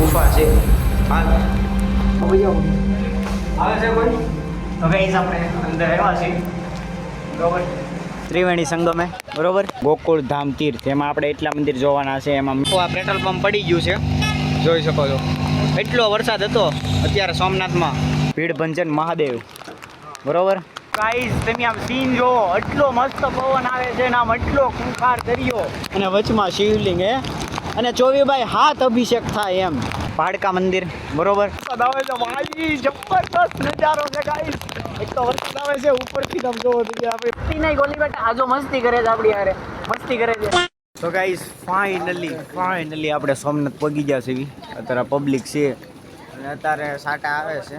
ગુફા છે આવે છે કોઈ તો ગાઈસ આપણે અંદર આવ્યા છીએ બરોબર ત્રિવેણી સંગમે બરોબર ગોકુળ ધામ તીર્થ એમાં આપણે એટલા મંદિર જોવાના છે એમાં આ પેટ્રોલ પંપ પડી ગયું છે જોઈ શકો છો એટલો વરસાદ હતો અત્યારે સોમનાથમાં ભીડ ભંજન મહાદેવ બરોબર ગાઈસ તમે આમ સીન જો એટલો મસ્ત પવન આવે છે ને આમ એટલો ખૂંખાર દરિયો અને વચમાં શિવલિંગ હે અને 24/7 અભિષેક થાય એમ પાડકા મંદિર બરોબર આવે છે ભાઈ જબરદસ્ત નજારો છે ગાઈસ એક તો વરસાદ આવે છે ઉપરથી તમે જોવો તો આપણે નહીં ગોલી બેટા આજો મસ્તી કરે છે આપણી યારે મસ્તી કરે છે તો ગાઈસ ફાઇનલી આપણે સોમનાથ પગી ગયા છે અત્યારે પબ્લિક છે અને અત્યારે સાટા આવે છે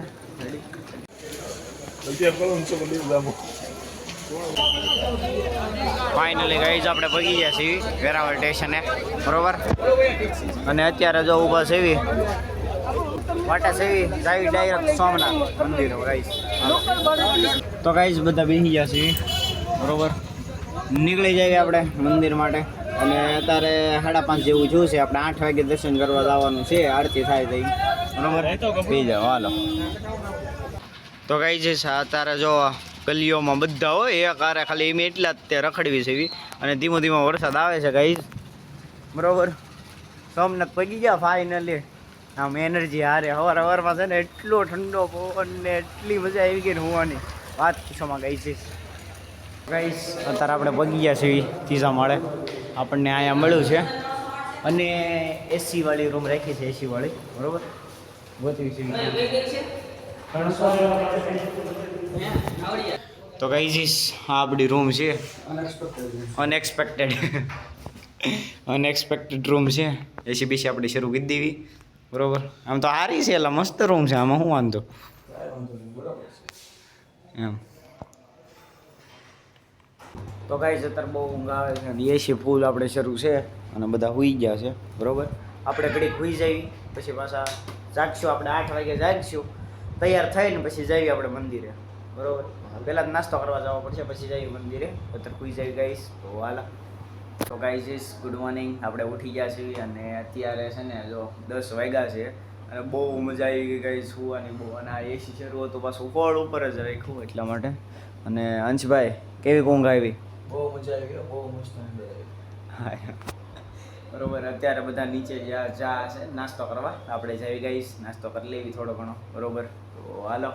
ફાઇનલી ગાઈસ આપણે પગી ગયા છીએ વેરાવળ સ્ટેશને બરોબર અને અત્યારે જો ઊભા છે વાટા સેવી જાય ડાયરેક્ટ સોમનાથ મંદિર ગાઈસ તો ગાઈસ બધા બેસી ગયા છે બરોબર નીકળી જાય આપણે મંદિર માટે અને અત્યારે 5:30 જેવું જોયું છે આપણે 8 વાગે દર્શન કરવા જવાનું છે આરતી થાય તો બરોબર પી જાઓ હાલો તો ગાઈસ અત્યારે જો ગલીઓમાં બધા હોય એક આરે ખાલી એમ એટલા જ તે રખડવી છે અને ધીમો ધીમો વરસાદ આવે છે ગાઈસ બરોબર સોમનાથ પગી ગયા ફાઇનલી આમ એનર્જી હારે સવારમાં છે ને એટલો ઠંડો પવન ને એટલી મજા આવી ગઈ ને હોવાની વાત પૂછવામાં ગાઈસ અત્યારે આપણે પગી ગયા છીએ ત્રીજા માળે આપણને અહીંયા મળ્યું છે અને એસી વાળી રૂમ રાખી છે એસી વાળી બરોબર ગોતવી છે તો ગાઈસ આ આપણી રૂમ છે અનએક્સપેક્ટેડ રૂમ છે એસી બીસી આપણે શરૂ કરી દેવી બરોબર આમ તો સારી છે એટલે મસ્ત રૂમ છે આમાં શું વાંધો એમ તો ગાઈસ અત્યારે બહુ ઊંઘ આવે છે અને એસી ફૂલ આપણે શરૂ છે અને બધા સૂઈ ગયા છે બરોબર આપણે ઘડીક સૂઈ જઈએ પછી પાછા જાગશું આપણે 8 વાગે જાગશું તૈયાર થઈને પછી જઈએ આપણે મંદિરે બરોબર પહેલાં નાસ્તો કરવા જવો પડશે પછી જઈએ મંદિરે અત્યારે સૂઈ જઈએ ગાઈસ તો હાલા તો ગાઈસ ગુડ મોર્નિંગ આપણે ઉઠી ગયા છીએ અને અત્યારે છે ને જો 10 વાગ્યા છે અને બહુ મજા આવી ગઈ ગાઈસ સુવાની બહુ અને આ એસી શરૂ હતું પાછું ફળ ઉપર જ રાખ્યું એટલા માટે અને અંશભાઈ કેવી ઊંઘ આવી બહુ મજા આવી બહુ મસ્ત હા બરોબર અત્યારે બધા નીચે ચા છે નાસ્તો કરવા આપણે જઈ ગાઈસ નાસ્તો કરી લેવી થોડો ઘણો બરોબર તો હાલો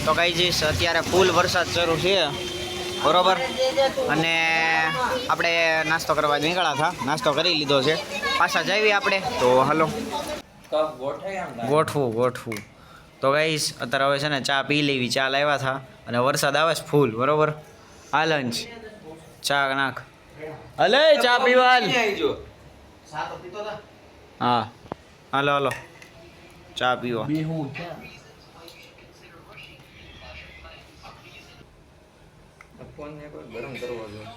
તો ગાઈસ અત્યારે ફૂલ વરસાદ શરૂ છે બરોબર અને આપણે નાસ્તો કરવા નીકળ્યા હતા નાસ્તો કરી લીધો છે પાછા જઈએ આપણે તો હાલો ગોઠવું તો ગાઈસ અત્યારે હવે છે ને ચા પી લેવી ચા લાવ્યા હતા અને વરસાદ આવે છે ફૂલ બરોબર આ લંચ ચા નાખ હલે ચા પીવા હા હાલો ચા પીવા ગરમ કરવો જોઈએ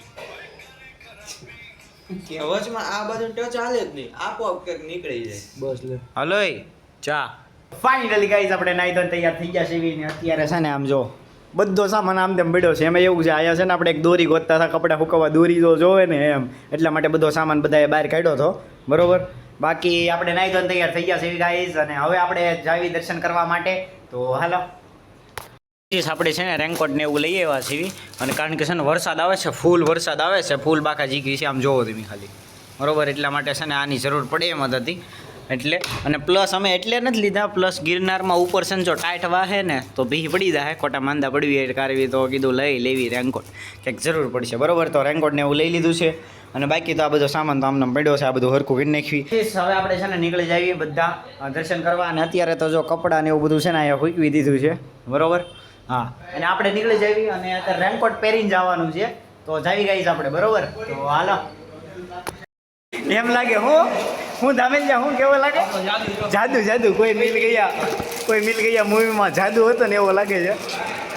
આ બાજુ ટચ હાલે જ નહીં આપોઆપ કંઈક નીકળી જાય બસ લે હલો ચા ફાઇનલી ગાઈસ આપણે નાઈ ધોઈને તૈયાર થઈ ગયા છે ને અત્યારે છે ને આમ જો બધો સામાન આમ તેમ પડ્યો છે એમાં એવું છે આયા છે ને આપણે એક દોરી ગોતતા હતા કપડાં સુકવવા દોરી તો જોવે ને એમ એટલા માટે બધો સામાન બધાએ બહાર કાઢ્યો હતો બરોબર બાકી આપણે નાઈ ધોઈને તૈયાર થઈ ગયા છે ગાઈસ અને હવે આપણે જાવી દર્શન કરવા માટે તો હાલો આપણે છે ને રેનકોટ ને એવું લઈ આવ્યા છીએ અને કારણ કે છે ને વરસાદ આવે છે ફૂલ વરસાદ આવે છે ફૂલ બાકા જીગી છે આમ જોવો તમે ખાલી બરોબર એટલા માટે છે ને આની જરૂર પડે એમ જ હતી એટલે અને પ્લસ અમે એટલે નથી લીધા પ્લસ ગિરનારમાં ઉપર છે ને જો ટાઈટ વાહે ને તો ભી પડી જાય ખોટા માંદા પડવી કાઢવી તો કીધું લઈ લેવી રેનકોટ કંઈક જરૂર પડશે બરોબર તો રેનકોટ ને એવું લઈ લીધું છે અને બાકી તો આ બધો સામાન તો આમને પડ્યો છે આ બધું હરખું કરી નાખવી હવે આપણે છે ને નીકળી જઈએ બધા દર્શન કરવા અને અત્યારે તો જો કપડાં ને એવું બધું છે ને અહીંયા ફૂંકવી દીધું છે બરોબર હા અને આપણે નીકળી જઈએ અને અત્યારે રેનકોટ પહેરીને જવાનું છે તો જાવી ગઈ આપણે બરોબર તો હાલો એમ લાગે હું ધામેલિયા હું કેવો લાગે જાદુ કોઈ મિલ ગયા મૂવીમાં જાદુ હતો ને એવો લાગે છે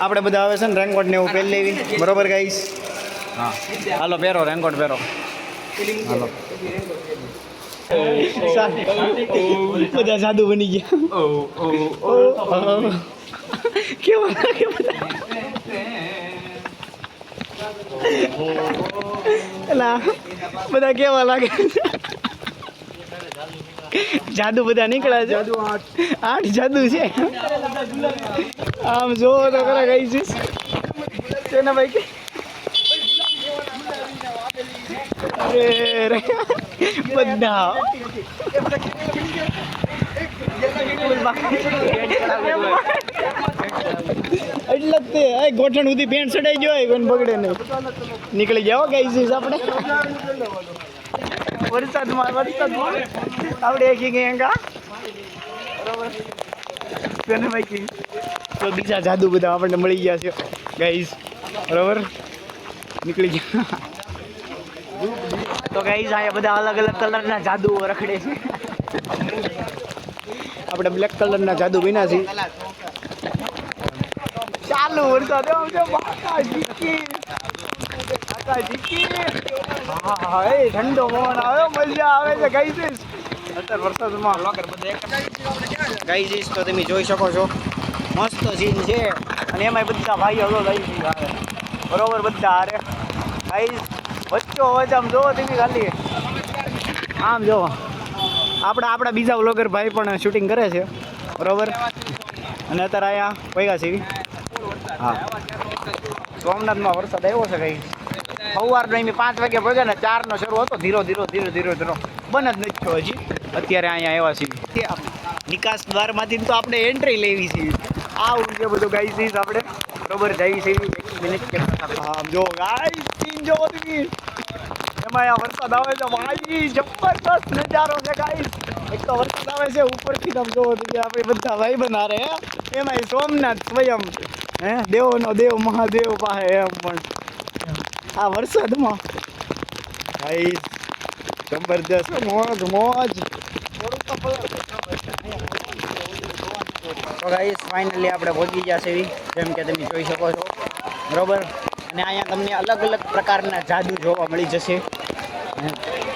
આપણે બધા આવે છે ને રેનકોટ ને એવું પહેરી લેવી બરોબર ગાઈસ હા હાલો પહેરો રેનકોટ પહેરો હાલો બધા જાદુ બની ગયા કેવો લાગે બધા પેલા બધા કેવા લાગે જાદુ બધા નીકળ્યા છે 8 જાદુ છે આમ જો તો ખરા ગઈ છે ને ભાઈ અરે બધા એટલે જ તે ગોઠણ સુધી પેન્ટ ચડાઈ જાય કોઈને બગડે નહીં નીકળી જાઓ કઈ છે આપણે વરસાદમાં આપણે એક ગયા બરોબર તો બીજા જાદુ બધા આપણને મળી ગયા છે ગાઈઝ બરોબર નીકળી ગયા તો ગાઈઝ અહીંયા બધા અલગ અલગ કલરના જાદુ રખડે છે આપણે બ્લેક કલરના જાદુ વિના છીએ ચાલુ વરસાદ હા એ ઠંડો પવન આવે મજા આવે છે ગાઈઝ અત્યારે વરસાદમાં ગાઈઝ તો તમે જોઈ શકો છો મસ્ત સીન છે અને એમાંય બધા ભાઈઓ આવે બરોબર બધા હારે ગાઈઝ વચ્ચો વચ્ચે આમ જોવો તમે ખાલી આમ જોવો આપણા બીજા વ્લોગર ભાઈ પણ શૂટિંગ કરે છે બરોબર અને અત્યારે અહીંયા પૈગા છે હા સોમનાથમાં વરસાદ આવ્યો છે કઈ સવારનો એમ 5 વાગે પગ્યા ને 4નો શરૂ હતો ધીરો ધીરો બંધ જ નથી થયો હજી અત્યારે અહીંયા આવ્યા છીએ નિકાસ દ્વારમાંથી તો આપણે એન્ટ્રી લેવી છે આવું છે બધું ગાઈસ આપણે બરોબર જઈ છે 1 મિનિટ જો ગાઈસ સીન જો તમે એમાં આ વરસાદ આવે છે ભાઈ જબરદસ્ત નજારો છે ગાઈસ એક તો વરસાદ આવે છે ઉપરથી તમે જોવો તમે આપણે બધા ભાઈ બનારે એમાં સોમનાથ સ્વયં દેવોનો દેવ મહાદેવ પાસે એમ પણ આ વરસાદમાં ભાઈ જબરદસ્ત મોજ તો ગાઈસ ફાઇનલી આપણે પહોંચી ગયા છે જેમ કે તમે જોઈ શકો છો બરોબર અને અહીંયા તમને અલગ અલગ પ્રકારના જાદુ જોવા મળી જશે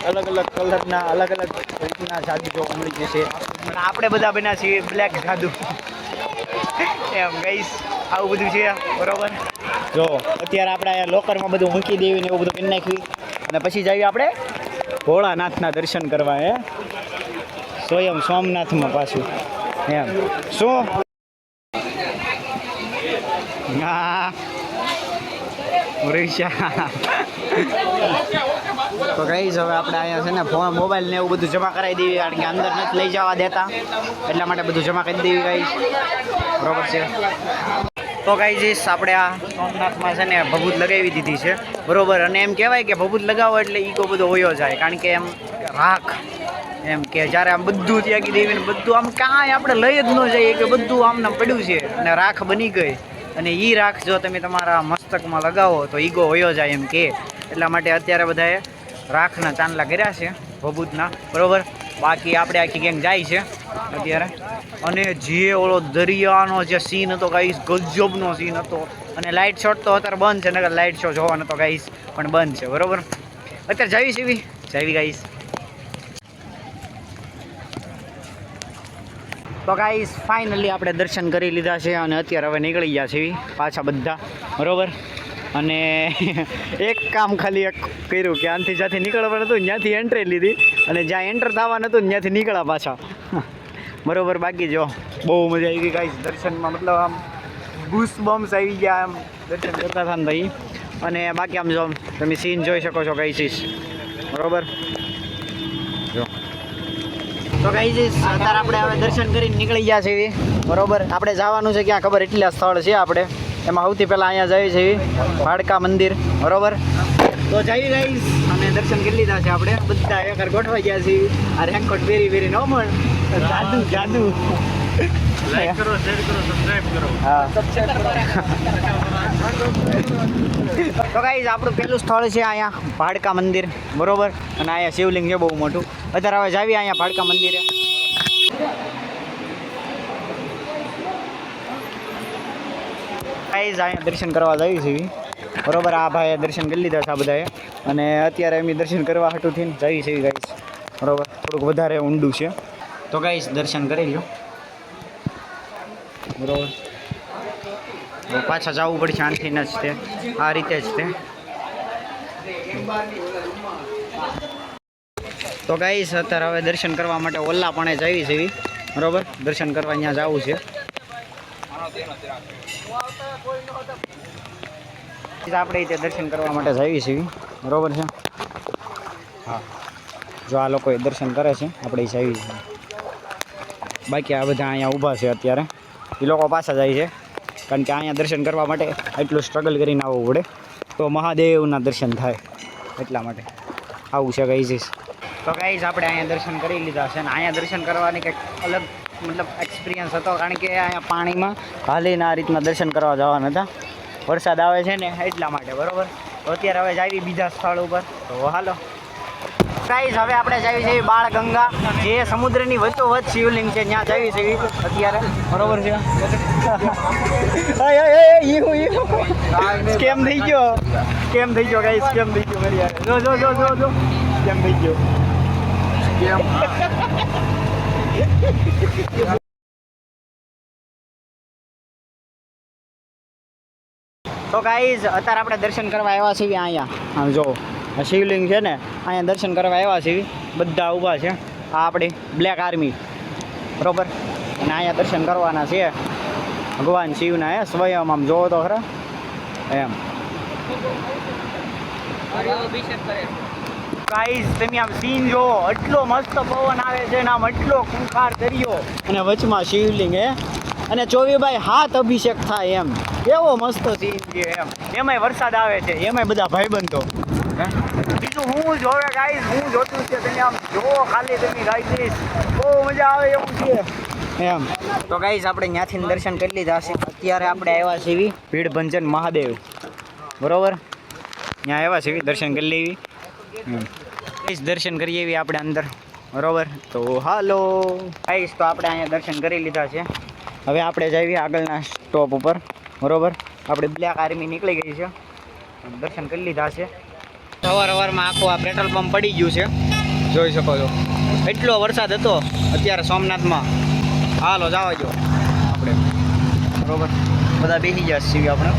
અલગ અલગ કલરના અલગ અલગ રીતના જાદુ જોવા મળી જશે પણ આપણે બધા બન્યા છીએ બ્લેક જાદુ એમ ગાઈસ આવું બધું છે બરોબર જો અત્યારે આપણે અહીંયા લોકરમાં બધું મૂકી દેવી ને એવું બધું કરી નાખ્યું અને પછી જઈએ આપણે ભોળાનાથના દર્શન કરવા સ્વયં સોમનાથમાં પાછું એમ શું હા તો કઈ હવે આપણે અહીંયા છે ને ફોન મોબાઈલ ને એવું બધું જમા કરાવી દેવી કારણ કે અંદર નથી લઈ જવા દેતા એટલા માટે બધું જમા કરી દેવી ગાઈસ બરોબર છે તો ગાઈસ આપણે આ સોમનાથમાં છે ને ભભૂત લગાવી દીધી છે બરોબર અને એમ કહેવાય કે ભભૂત લગાવો એટલે ઈગો બધો હોયો જાય કારણ કે એમ રાખ એમ કે જ્યારે આમ બધું ત્યાગી દેવીને બધું આમ કાંઈ આપણે લઈ જ ન જઈએ કે બધું આમને પડ્યું છે અને રાખ બની ગઈ અને એ રાખ જો તમે તમારા મસ્તકમાં લગાવો તો ઈગો હોયો જાય એમ કે એટલા માટે અત્યારે બધાએ રાખના ચાંદલા કર્યા છે ભભૂતના બરોબર બાકી આપણે આખી ગેંગ જાય છે અત્યારે અને જે ઓલો દરિયાનો જે સીન હતો ગાઈસ ગજબનો સીન હતો અને લાઇટ શોટ તો અત્યારે બંધ છે નકર લાઇટ શો જોવાનો તો ગાઈસ પણ બંધ છે બરોબર અત્યારે જાવી ગાઈસ તો ગાઈસ ફાઇનલી આપણે દર્શન કરી લીધા છે અને અત્યારે હવે નીકળી ગયા છે પાછા બધા બરોબર અને એક કામ ખાલી એક કર્યું કે આનાથી જ્યાંથી નીકળવાનું હતું ત્યાંથી એન્ટ્રી લીધી અને જ્યાં એન્ટર થવાનું હતું ત્યાંથી નીકળ્યા પાછા બરોબર બાકી જો બહુ મજા આવી ગઈ ગાઈસ દર્શનમાં મતલબ આમ બૂસ બમ્સ આવી ગયા આમ દર્શન કરતા હતા ને ભાઈ અને બાકી આમ જો તમે સીન જોઈ શકો છો ગાઈસ બરોબર જો તો ગાઈસ અત્યારે આપણે હવે દર્શન કરીને નીકળી ગયા છે બરોબર આપણે જવાનું છે ક્યાં ખબર એટલા સ્થળ છે આપણે એમાં સૌથી પહેલાં અહીંયા જઈએ છીએ ભાડકા મંદિર બરોબર તો જઈએ ગાઈસ અને દર્શન કરી લીધા છે આપણે બધા એકર ગોઠવાઈ ગયા છીએ આ રેનકોટ પહેરી ન મળ જાદુ લાઈક કરો શેર કરો સબસ્ક્રાઇબ કરો હા સબસ્ક્રાઇબ કરો તો ગાઈસ આપણું પહેલું સ્થળ છે અહીંયા ભાડકા મંદિર બરોબર અને અહીંયા શિવલિંગ છે બહુ મોટું અત્યારે હવે જાવી અહીંયા ભાડકા મંદિરે ગાઈસ અહીંયા દર્શન કરવા જઈએ છીએ બરોબર આ ભાઈએ દર્શન કરી લીધા છે આ બધાએ અને અત્યારે અમે દર્શન કરવા હાટું થઈને જઈએ છીએ ગાઈસ બરોબર થોડુંક વધારે ઊંડું છે તો ગાઈસ દર્શન કરી લો બરોબર પાછા જવું પડશે આનથી જ તે આ રીતે જ તે તો ગાઈસ અત્યારે હવે દર્શન કરવા માટે ઓલા પણ જવી છે બરોબર, દર્શન કરવા અહીંયા જવું છે. આપણે તે દર્શન કરવા માટે જઈએ છીએ બરોબર છે. હા, જો આ લોકો દર્શન કરે છે, આપણે જઈએ છીએ. બાકી આ બધા અહીંયા ઊભા છે અત્યારે, એ લોકો પાછા જાય છે કારણ કે અહીંયા દર્શન કરવા માટે એટલું સ્ટ્રગલ કરીને આવવું પડે તો મહાદેવના દર્શન થાય, એટલા માટે આવું છે ગાઈઝ. તો ગાઈઝ આપણે અહીંયા દર્શન કરી લીધા છે અને અહીંયા દર્શન કરવાની કંઈક અલગ મતલબ એક્સપિરિયન્સ હતો કારણ કે અહીંયા પાણીમાં હાલીને આ રીતના દર્શન કરવા જવાના હતા. વરસાદ આવે છે ને એટલા માટે બરોબર. તો અત્યારે હવે જાવી બીજા સ્થળ ઉપર, તો હાલો ગાઈઝ હવે આપણે જાવી છે બાળગંગા, જે સમુદ્રની વચ્ચોવચ્ચ શિવલિંગ છે, ત્યાં જાવી છે અત્યારે બરોબર છે. કેમ થઈ ગયો ગાઈઝ, કેમ થઈ ગયો મારી યાર, જો કેમ થઈ ગયો. તો ગાઈઝ અત્યારે આપણે દર્શન કરવા આવ્યા છીએ અહીંયા. આમ જો શિવલિંગ છે ને, અહીંયા દર્શન કરવા આવ્યા છીએ, બધા ઊભા છે. આ આપણી બ્લેક આર્મી બરોબર, અને અહીંયા દર્શન કરવાના છે ભગવાન શિવના. સ્વયં આમ જોવો તો ખરા એમ. ગાઈઝ તમે આમ સીન જોવો, એટલો મસ્ત પવન આવે છે ને, આમ એટલો ખૂંખાર દરિયો અને વચમાં શિવલિંગ અને 24/7 અભિષેક થાય એમ. કેવો મસ્ત સીન છે એમ. એમાંય વરસાદ આવે છે, એમાંય બધા ભાઈબંધો. બીજું હું જોવે ગાઈઝ, હું જોતું છે, તમે આમ જોવો ખાલી તમે ગાઈઝ, બહુ મજા આવે એવું છે એમ. તો ગાઈઝ આપણે ત્યાંથી દર્શન કરી લીધા છે. અત્યારે આપણે આવ્યા છીએ ભીડભંજન મહાદેવ બરોબર, ત્યાં આવ્યા છીએ દર્શન કરી લેવી. દર્શન કરીએ એવી આપણે અંદર બરોબર. તો હાલો ગાઈઝ, તો આપણે અહીંયા દર્શન કરી લીધા છે. હવે આપણે જઈએ આગળના સ્ટોપ ઉપર બરોબર. આપણે બ્લેક આર્મી નીકળી ગઈ છે, દર્શન કરી લીધા છે. સવારમાં આખું આ પેટ્રોલ પંપ પડી ગયું છે, જોઈ શકો છો. એટલો વરસાદ હતો અત્યારે સોમનાથમાં. હાલો જવા જો આપણે બરોબર, બધા બેસી ગયા છીએ આપણે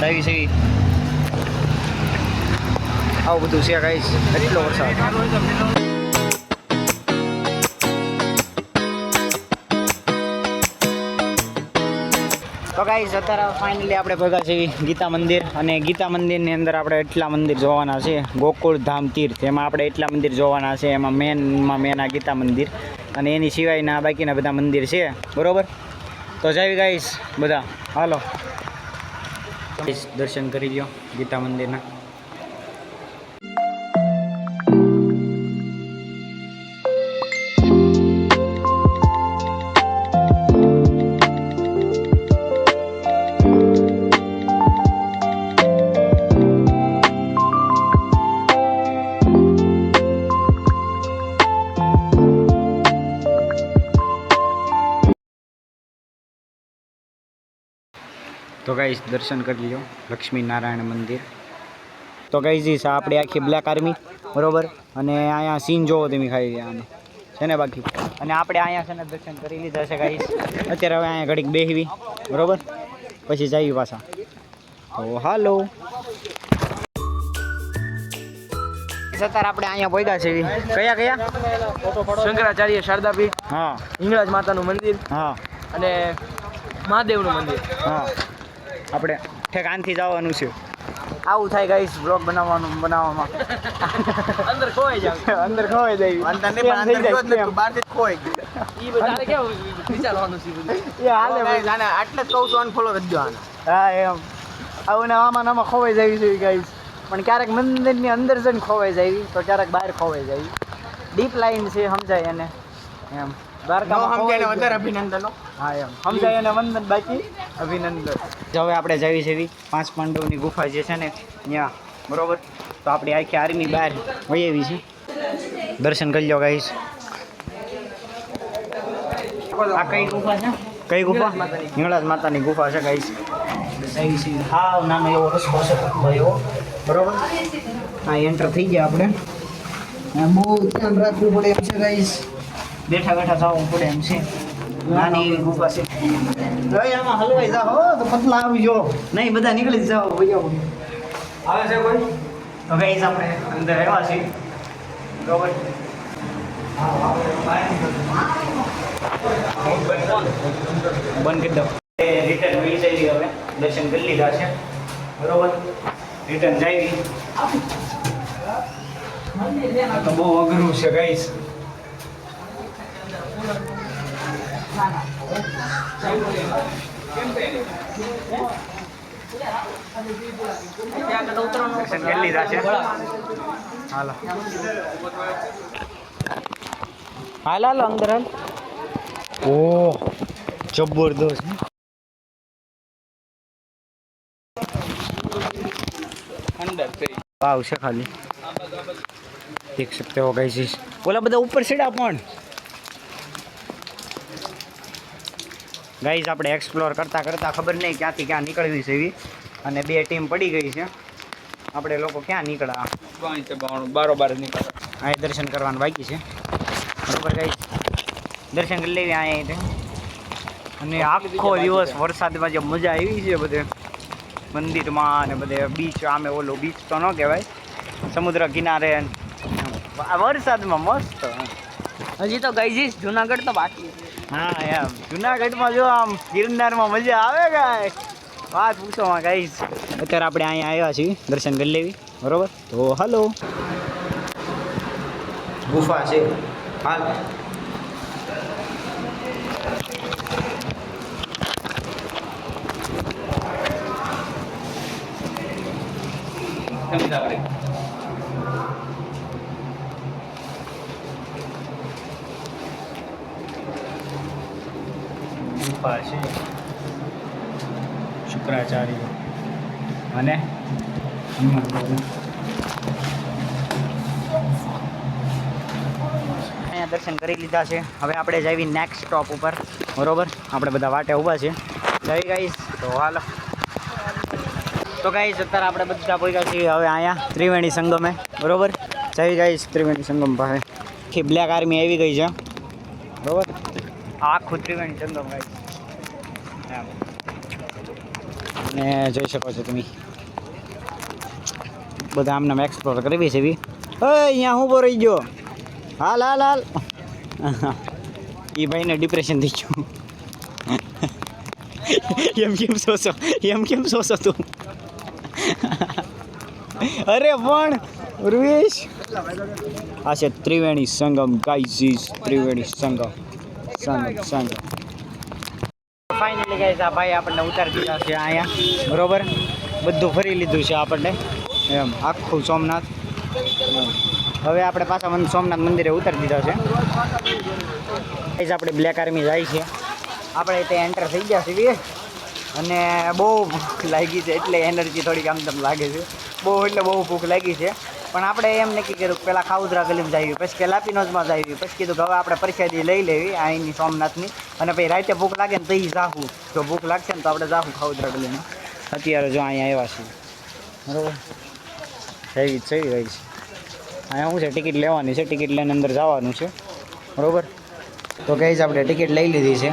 જવી છીએ. આવું બધું છે ગાઈસ, એટલો વરસાદ. તો ગાઈસ અત્યારે ફાઇનલી આપણે ભેગા છીએ ગીતા મંદિર, અને ગીતા મંદિરની અંદર આપણે એટલા મંદિર જોવાના છે. ગોકુળ ધામ તીર્થ, એમાં આપણે એટલા મંદિર જોવાના છે. એમાં મેન આ ગીતા મંદિર, અને એની સિવાયના બાકીના બધા મંદિર છે બરોબર. તો જાવી ગાઈસ બધા, હાલો દર્શન કરી લો ગીતા મંદિરના. તો ગાઈસ દર્શન કરી લો લક્ષ્મી નારાયણ મંદિર. તો ગાઈસ આપણે આખી બ્લેક આર્મી બરોબર, અને અહીંયા સીન જોવો તમે ખાઈ ગયા છે ને બાકી. અને આપણે અહીંયા છે ને દર્શન કરી લીધા છે ગાઈસ. અત્યારે હવે અહીંયા ઘડીક બેસવી બરોબર, પછી જઈએ પાછા. તો હાલો અત્યારે આપણે અહીંયા પહોંચ્યા છે. કયા શંકરાચાર્ય શારદાપીઠ, હા, હિંગળાજ માતાનું મંદિર, હા, અને મહાદેવનું મંદિર. હા, આપણે ઠેકાનથી જવાનું છે. આવું થાય ગાઈસ બ્લોગ બનાવવામાં અંદર ખોવાઈ જાવ, અંદર ખોવાઈ જાય. અંદર ને પણ અંદર ગયો જ નતું, બહારથી જ ખોવાઈ ગયો. ઈ બધાને કેવું વિચારવાનું છે બધું. એ હાલે ભાઈ, આને આટલે જ કહું છું, અનફોલો કરી દો આને. હા એમ. આવું ને આમાં ખોવાઈ જાય છે ગાઈસ. પણ ક્યારેક મંદિરની અંદર જઈને ખોવાઈ જાય, તો ક્યારેક બહાર ખોવાઈ જાય. ડીપ લાઈન છે, સમજાય એને એમ. દ્વારકામાં સમજાય ને વધારે અભિનંદનો. હા એમ સમજાય એને વંદન, બાકી અભિનંદન. હવે આપણે જવી છે એવી 5 પાંડવની ગુફા જે છે ને ત્યાં બરોબર. તો આપણી આખી આર્મી બહાર વહી એવી છે. દર્શન કરી લો ગાઈસ. આ કઈ ગુફા છે? કઈ ગુફા? હિંગળાજ માતાની ગુફા છે ગાઈસ. હા, નાનો એવો રસ્તો છે એવો બરોબર. હા, એન્ટર થઈ ગયા આપણે. બહુ ધ્યાન રાખવું પડે એમ છે ગાઈસ. બેઠા બેઠા જવું પડે એમ છે. નાની એવી ગુફા છે. હવે આમાં હલવાઈ જાઓ તો પતલા આવી જો નહીં, બધા નીકળી જ જાઓ. આવે છે કોઈ? તો ગાઈસ આપણે અંદર આવ્યા છીએ બરોબર. બંધ કરી દો. રિટર્ન મળી જાય હવે દર્શન કરી લીધા છે બરોબર. રિટર્ન જાય તો બહુ અઘરું છે ગાઈસ. દર્શન કરી લીધા છે. હાલો હાલો અંદર હાલ. ઓ જબરદસ્ત વાવ છે ખાલી દેખ सकते हो गाइस. ઓલા બધા ઉપર સીડા પણ ગાઈસ આપણે એક્સપ્લોર કરતા કરતા ખબર નહીં ક્યાંથી ક્યાં નીકળવી છે એવી, અને બે ટીમ પડી ગઈ છે. આપણે લોકો ક્યાં નીકળ્યા બારોબાર નીકળે. અહીં દર્શન કરવાનું બાકી છે બરોબર ગાઈસ. દર્શન કરી લેવી અહીંયા. અને આખો દિવસ વરસાદમાં જે મજા આવી છે બધે મંદિરમાં અને બધે બીચ, આમે ઓલો બીચ તો ન કહેવાય, સમુદ્ર કિનારે વરસાદમાં મસ્ત. હજી તો ગાઈઝ જુનાગઢ તો બાકી છે. હા એમ જુનાગઢમાં જો આમ ગિરનારમાં મજા આવે ગાય વાત પૂછોમાં ગાઈઝ. અત્યારે આપણે અહીંયા આવ્યા છીએ દર્શન કરી લેવી બરોબર. તો હલો ગુફા છે હાલ. ગુફા છે શુક્રાચાર્ય અને અહીંયા દર્શન કરી લીધા છે. હવે આપણે જઈએ નેક્સ્ટ સ્ટોપ ઉપર બરોબર. આપણે બધા વાટે ઊભા છે જઈ ગાઈસ. તો હાલો તો ગાઈસ અત્યારે આપણે બધા પહોંચ્યા છીએ હવે અહીંયા ત્રિવેણી સંગમે બરોબર. જઈ ગાઈસ ત્રિવેણી સંગમ પાસે આખી બ્લેક આર્મી આવી ગઈ છે બરોબર. આખું ત્રિવેણી સંગમ ગાઈસ અને જોઈ શકો છો તમે બધા આમને એક્સપ્લોર કરવી છે. અહીંયા હું બોલ રહી ગયો. હાલ હાલ હાલ. એ ભાઈને ડિપ્રેશન થઈ ગયું. એમ કેમ સોસો તું? અરે પણ રૂએશ આ છે ત્રિવેણી સંગમ ગાઈઝ. ત્રિવેણી સંગમ સંગમ ફાઇનલી ગાઈઝ આ ભાઈ આપણને ઉતારી દીધા છે અહીંયા બરોબર. બધું ફરી લીધું છે આપણને એમ આખું સોમનાથ. હવે આપણે પાછા સોમનાથ મંદિરે ઉતારી દીધા છે ગાઈઝ. આપણે બ્લેક આર્મી જાય છે. આપણે ત્યાં એન્ટર થઈ ગયા છીએ અને બહુ ભૂખ લાગી છે એટલે એનર્જી થોડીક આમ તેમ લાગે છે. બહુ એટલે બહુ ભૂખ લાગી છે. પણ આપણે એમ નક્કી કર્યું પહેલાં ખાઉદરા ગલીમાં જઈએ, પછી કે લાપીનોઝમાં જઈએ, પછી કીધું કે હવે આપણે પ્રસાદી લઈ લેવી અહીંની સોમનાથની, અને પછી રાતે ભૂખ લાગે ને તો એ જાહું. જો ભૂખ લાગશે ને તો આપણે જાહું ખાઉદરા ગલીમાં. અત્યારે જો અહીંયા આવ્યા છીએ બરાબર. જઈ રહી છે અહીંયા શું છે, ટિકિટ લેવાની છે. ટિકિટ લઈને અંદર જવાનું છે બરાબર. તો ગાઈઝ આપણે ટિકિટ લઈ લીધી છે.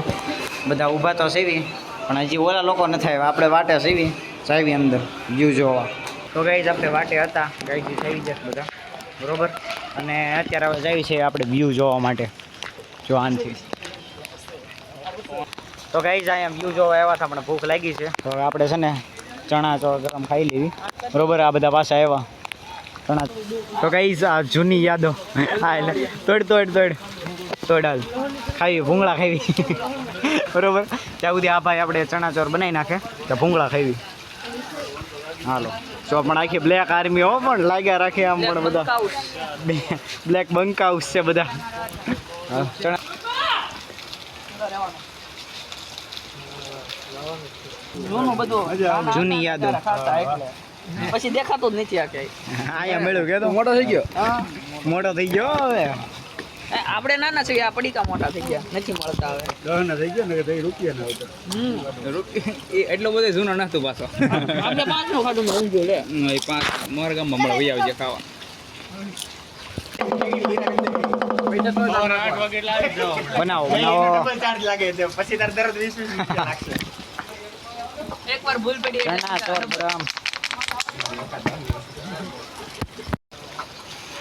બધા ઊભા તો સેવી પણ હજી ઓલા લોકો નથી આવ્યા. આપણે વાટે સેવી ચાવી અંદર વ્યૂ જોવા. તો ગાઈઝ આપણે વાટે હતા ગાઈઝ આવી જશે બધા બરાબર. અને અત્યારે હવે જાવી છે આપણે વ્યૂ જોવા માટે. જો આનથી તો ગાઈઝ અહીંયા વ્યૂ જોવા આવ્યા હતા પણ ભૂખ લાગી છે. તો હવે આપણે છે ને ચણા ચોળ ગરમ ખાઈ લેવી બરાબર. આ બધા પાછા આવ્યા ચણા. તો ગાઈઝ આ જૂની યાદો. હા એટલે તોડ હાલ ખાવી ભૂંગળા ખાવી બરાબર. ત્યાં સુધી આ ભાઈ આપણે ચણા ચોર બનાવી નાખે ત્યાં ભૂંગળા ખાવી. હાલો જો પણ આખી બ્લેક આર્મી હો પણ લાગ્યા રાખે આમ પણ બધા બ્લેક બંકાઉસ છે બધા. ચણા જૂની યાદો પછી દેખાતો જ નથી આ ક્યાંય. અહીંયા મળ્યું કે તો મોટો થઈ ગયો હવે. આપણે નાના છીએ, આ પડીકા મોટા થઈ ગયા નથી મળતા હવે. એટલો બધો જૂનો નતું પાછો. આપણે 5 નું ખાધું ઊંધું લે. 5 મારા ગામમાં મળે વહી આવજે ખાવા. બનાવો એકવાર ભૂલ પડી ચણા ચોર ગરમ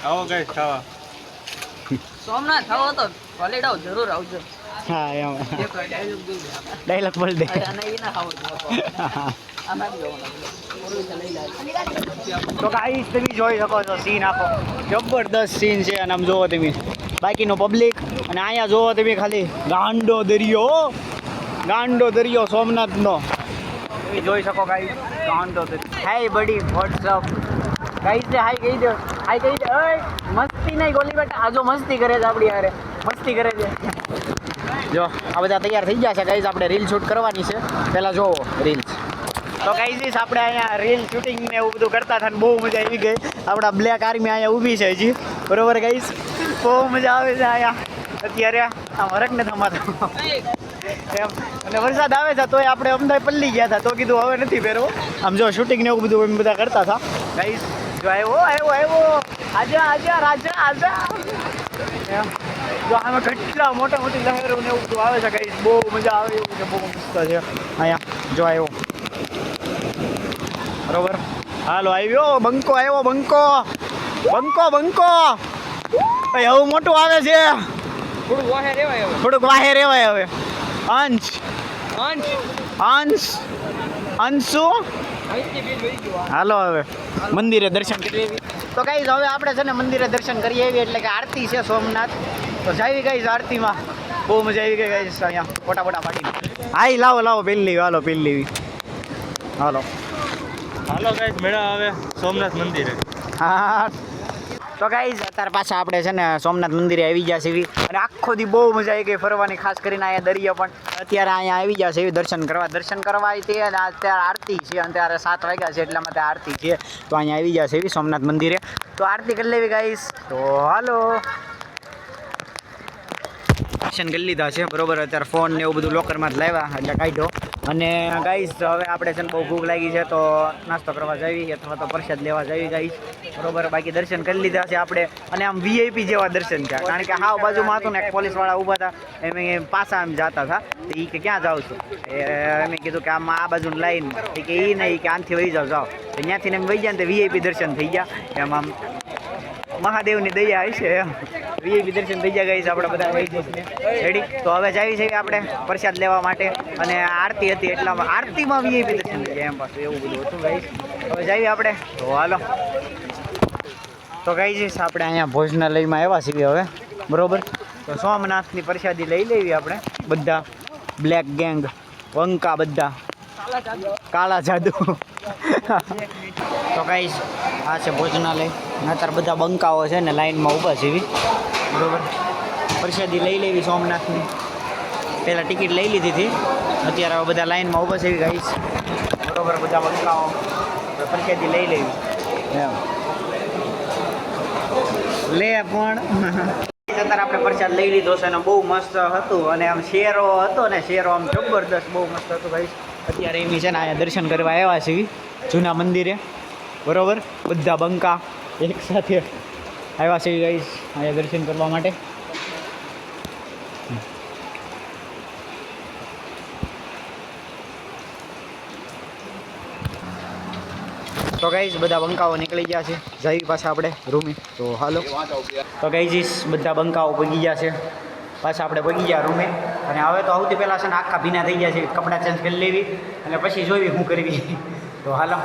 આવો કઈ ખાવા સોમનાથ આવો તો કોલેડ આવો જરૂર આવજો હા એમ એક ડાયલોગ દઉં ડાયલોગ બોલ દે અને એ ના ખાવો આ નાખી દો લઈ લાવ તો ગાઈસ તમે જોઈ શકો છો સીન આખો જબરદસ્ત સીન છે અને આમ જોવો તમે બાકીનો પબ્લિક અને અહીંયા જોવો તમે ખાલી ગાંડો દરિયો સોમનાથનો તમે જોઈ શકો ગાઈસ ગાંડો દરિયો હાય બડી વોટ્સઅપ ગાઈસ ને હાય કહી દો ઓય મસ્તી નહીં ગોલી બેટા આ જો મસ્તી કરે છે આપણી યારે મસ્તી કરે છે જો આ બધા તૈયાર થઈ ગયા છે ગાઈસ આપણે રીલ શૂટ કરવાની છે પહેલાં જોવો રીલ્સ તો ગાઈઝ આપણે અહીંયા રીલ શૂટિંગ ને એવું બધું કરતા હતા ને બહુ મજા આવી ગઈ આપણા બ્લેક આર્મી અહીંયા ઊભી છે હજી બરોબર ગાઈઝ બહુ મજા આવે છે અહીંયા અત્યારે આમ હરક ને થમાતો એમ અને વરસાદ આવે છે તોય આપણે અમદાવાદ પલ્લી ગયા હતા તો કીધું હવે નથી પહેરવો આમ જો શૂટિંગ ને એવું બધું એમ બધા કરતા હતા ગાઈઝ જો આવ્યો આજા રાજા એમ જો આમાં કેટલા મોટી લહેરો ને એવું બધું આવે છે ગાઈઝ બહુ મજા આવે એવું છે બહુ મસ્ત છે અહીંયા જો આવ્યો બરોબર હાલો આવ્યો બંકો ભાઈ હવે મોટું આવે છે થોડુંક વાહે રેવાય હવે અંશુ હાલો હવે મંદિરે દર્શન કરી આવી તો ગાઈઝ હવે આપણે છે ને મંદિરે દર્શન કરી આવી એટલે કે આરતી છે સોમનાથ તો જાવી ગાઈઝ આરતીમાં બહુ મજા આવી ગઈ ગાઈઝ અહીંયા ફોટા પાડીને હાઈ લાવો પેલી હાલો ગાઈસ મેળા આવે સોમનાથ મંદિરે હા તો ગાઈઝ અત્યારે પાછા આપણે છે ને સોમનાથ મંદિરે આવી ગયા છે અને આખો દી બહુ મજા આવી ગઈ ફરવાની ખાસ કરીને અહીંયા દરિયો પણ અત્યારે અહીંયા આવી ગયા છે દર્શન કરવા તે અને અત્યારે આરતી છે અને ત્યારે 7 વાગ્યા છે એટલા માટે આરતી છે તો અહીંયા આવી ગયા છે સોમનાથ મંદિરે તો આરતી કરી લેવી ગાઈઝ તો હાલો દર્શન કરી લીધા છે બરોબર અત્યારે ફોન ને એવું બધું લોકરમાં જ લાવ્યા એટલે કાઢ્યો અને ગાઈસ હવે આપણે છે ને બહુ ભૂખ લાગી છે તો નાસ્તો કરવા જઈએ અથવા તો પ્રસાદ લેવા જઈએ ગાઈસ બરોબર બાકી દર્શન કરી લીધા છે આપણે અને આમ વીઆઈપી જેવા દર્શન થયા કારણ કે હાવ બાજુમાં હતું ને એક પોલીસવાળા ઊભા હતા એમ પાછા એમ જતા હતા તો એ કે ક્યાં જાવ છો એમ કીધું કે આમ આ બાજુની લાઈન કે એ નહીં કે આનથી વહી જાઓ તો ત્યાંથી ને એમ વહી ગયા ને તો વીઆઈપી દર્શન થઈ ગયા એમ આમ મહાદેવની દયા હશે એમ વીઆઈપી દર્શન થઈ ગયા ગાઈસ આપણે બધા વહી જઈશું રેડી તો હવે જાવી છે આપણે પ્રસાદ લેવા માટે અને આરતી હતી એટલામાં આરતીમાં વીઆઈપી દર્શન થઈ ગયા એમ પાછું એવું બધું હતું ગાઈસ હવે જાવી આપણે તો હાલો તો ગાઈસ આપણે અહીંયા ભોજનાલયમાં આવ્યા છીએ હવે બરોબર તો સોમનાથની પ્રસાદી લઈ લેવી આપણે બધા બ્લેક ગેંગ વંકા બધા કાળા જાદુ તો ગાઈસ આ છે ભોજનાલય અત્યારે બધા બંકાઓ છે ને લાઈનમાં ઊભા છે બરોબર પ્રસાદી લઈ લેવી સોમનાથની પહેલાં ટિકિટ લઈ લીધી હતી અત્યારે હવે બધા લાઈનમાં ઊભા છે ગાઈસ બરોબર બધા બંકાઓ પ્રસાદી લઈ લેવી એમ લે પણ અત્યારે આપણે પ્રસાદ લઈ લીધો છે અને બહુ મસ્ત હતું અને આમ શેરો હતો ને શેરો આમ જબરદસ્ત બહુ મસ્ત હતું ગાઈસ અત્યારે એમની છે ને અહીંયા દર્શન કરવા આવ્યા છે જૂના મંદિરે બરોબર બધા બંકા એક સાથે આવ્યા છે ગાઈસ અહીંયા દર્શન કરવા માટે તો ગાઈસ બધા બંકાઓ નીકળી ગયા છે જઈ પાછા આપણે રૂમે તો હાલો તો ગાઈસ બધા બંકાઓ પગી ગયા છે પાછા આપણે પગી ગયા રૂમે અને હવે તો સૌથી પહેલાં છે ને આખા ભીના થઈ ગયા છે કપડાં ચેન્જ કરી લેવી અને પછી જોવી શું કરવી તો હાલો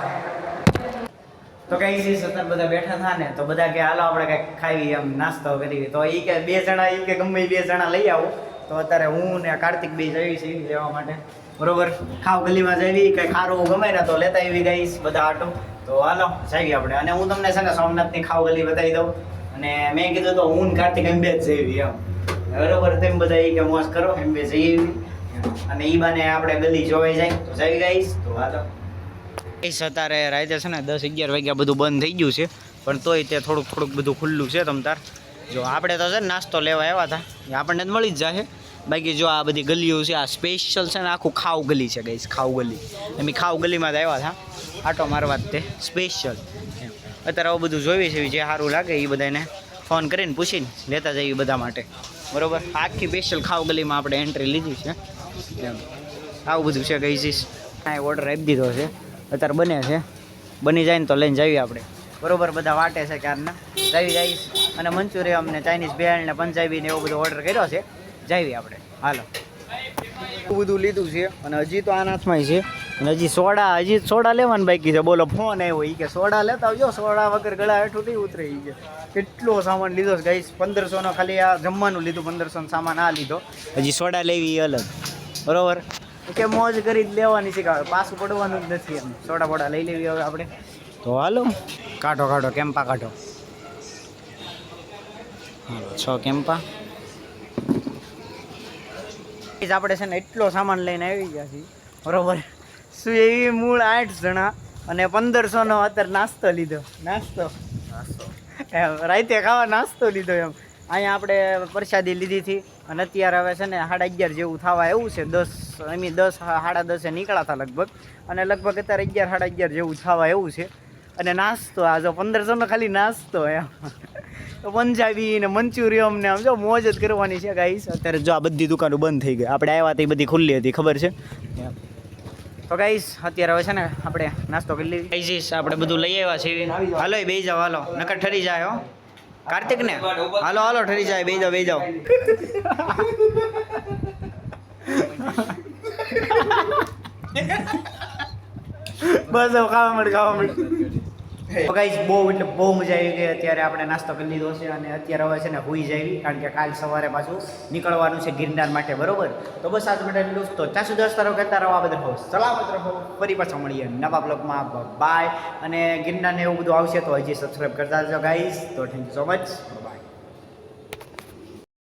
તો ગાઈસ અત્યારે બધા બેઠા હતા ને તો બધા કે હાલો આપણે કંઈક ખાવી એમ નાસ્તો કરી તો એ કે 2 જણા એ કે ગમે 2 જણા લઈ આવો તો અત્યારે હું ને કાર્તિક બે જઈએ છીએ લેવા માટે બરોબર ખાવ ગલીમાં જઈએ કંઈ ખારું ગમે ને તો લેતા આવી ગાઈસ બધા આટો તો હાલો જઈએ આપણે અને હું તમને છે ને સોમનાથની ખાવ ગલી બતાવી દઉં અને મેં કીધું તો હું ને કાર્તિક એમ બે જ જઈએ એમ બરોબર તેમ બધા એ કે મોજ કરો એમ બે જઈએ અને એ બાને આપણે ગલી જોવાઈ જાય તો જઈ ગાઈસ તો હાલો અત્યારે રાતે છે ને 10-11 વાગ્યા બધું બંધ થઈ ગયું છે પણ તોય તે થોડુંક બધું ખુલ્લું છે તમ તાર જો આપણે તો છે ને નાસ્તો લેવા આવ્યા હતા એ આપણને જ મળી જ જશે બાકી જો આ બધી ગલીઓ છે આ સ્પેશિયલ છે ને આખું ખાવ ગલી છે ગાઈસ ખાવ ગલી એમ ખાવ ગલીમાં જ આવ્યા હતા આટો મારવા જ તે સ્પેશિયલ એમ અત્યારે આવું બધું જોઈ છે જે સારું લાગે એ બધાને ફોન કરીને પૂછીને લેતા જઈએ બધા માટે બરાબર આખી સ્પેશિયલ ખાવ ગલીમાં આપણે એન્ટ્રી લીધી છે એમ આવું બધું છે ગાઈસ આ ઓર્ડર આપી દીધો છે અત્યારે બને છે બની જાય ને તો લઈને જઈએ આપણે બરોબર. બધા વાટે છે ક્યારના જઈશ અને મંચુરિયમ ને ચાઇનીઝ ભેળ ને પંજાબી ને એવો બધો ઓર્ડર કર્યો છે. જઈએ આપણે હાલો. બધું લીધું છે અને હજી તો આનાથમાં છે અને હજી સોડા લેવાનું બાકી છે. બોલો ફોન આવ્યો એ કે સોડા લેતા આવજો, સોડા વગર ગળા હેઠું નહીં ઉતરે એ કે. કેટલો સામાન લીધો છે ગાઈસ, 1500નો ખાલી આ જમવાનું લીધું, 1500નો સામાન આ લીધો. હજી સોડા લેવી એ અલગ બરોબર કે મોજ કરી જ લેવાની છે, પાછું પડવાનું જ નથી. એમ સોડા બોડા લઈ લેવી હવે આપણે તો હાલો. કાઢો કેમ્પા કાઢો. હાલો 6 કેમ્પા. આપણે છે ને એટલો સામાન લઈને આવી ગયા છીએ બરોબર. શું એવી મૂળ 8 જણા અને 1500નો અત્યારે નાસ્તો લીધો. નાસ્તો રાતે ખાવા નાસ્તો લીધો એમ. અહીંયા આપણે પ્રસાદી લીધી હતી અને અત્યારે હવે છે ને 11:30 જેવું થવા એવું છે. 10 10:30 નીકળ્યા હતા લગભગ અને લગભગ અત્યારે 11 જેવું થવા એવું છે. અને નાસ્તો આ જો 1500નો ખાલી નાસ્તો એમ. તો પંજાબી ને મંચુરિયમ ને આમ જો મોજ જ કરવાની છે ગાઈસ. અત્યારે જો આ બધી દુકાનો બંધ થઈ ગઈ, આપણે આવ્યા તો એ બધી ખુલ્લી હતી ખબર છે. તો ગાઈસ અત્યારે હવે છે ને આપણે નાસ્તો કરી લઈએ. ગાઈસ આપણે બધું લઈ આવ્યા છીએ. હાલો બેસી જાઓ, હાલો નકર ઠરી જાય હો. કાર્તિક ને હાલો ઠરી જાય, બેસી જાઓ. બસ ખાવા મળે. તો ગાઈસ બહુ એટલે બહુ મજા આવી ગઈ. અત્યારે આપણે નાસ્તો કરી લીધો છે અને અત્યારે હવે છે ને હુઈ જાવી, કારણ કે કાલ સવારે પાછું નીકળવાનું છે ગિરનાર માટે બરોબર. તો બસ આજ માટે એટલું જ. તો ત્યાં સુધી દોસ્તારો કહેતા રહો, આ બધા રહો, સલામત રહો. ફરી પાછા મળીએ નવા બ્લોગમાં. બાય. અને ગિરનાર ને એવું બધું આવશે તો હજી સબસ્ક્રાઈબ કરતા જજો ગાઈસ. તો thank you so much. By.